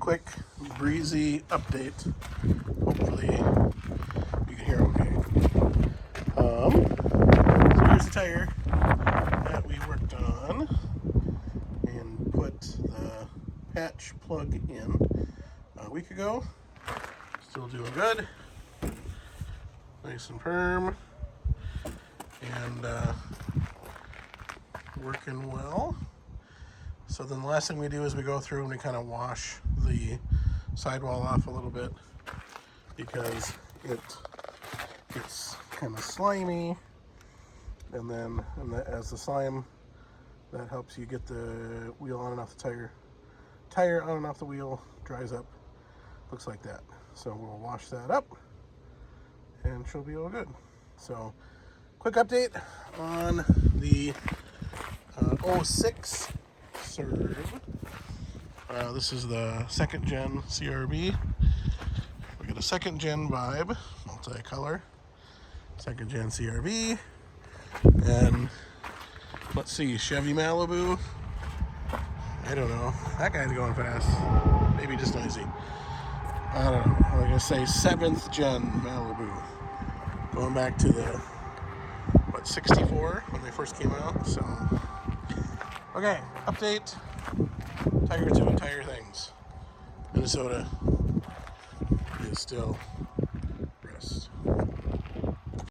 quick, breezy update. Hopefully you can hear okay. So here's the tire that we worked on and put the patch plug in a week ago. Still doing good. Nice and firm. And working well. So then the last thing we do is we go through and we kind of wash the sidewall off a little bit because it gets kind of slimy, and then as the slime, that helps you get the wheel on and off the tire on and off the wheel, dries up, looks like that. So we'll wash that up and she'll be all good. So quick update on the 06 Serve. This is the second gen CRV. We got a second gen Vibe, multicolor, second gen CRV, and let's see, Chevy Malibu. I don't know. That guy's going fast. Maybe just noisy. I don't know. I'm gonna say 7th gen Malibu. Going back to the 64 when they first came out. So okay, update. Tire to tire things. Minnesota is still rest.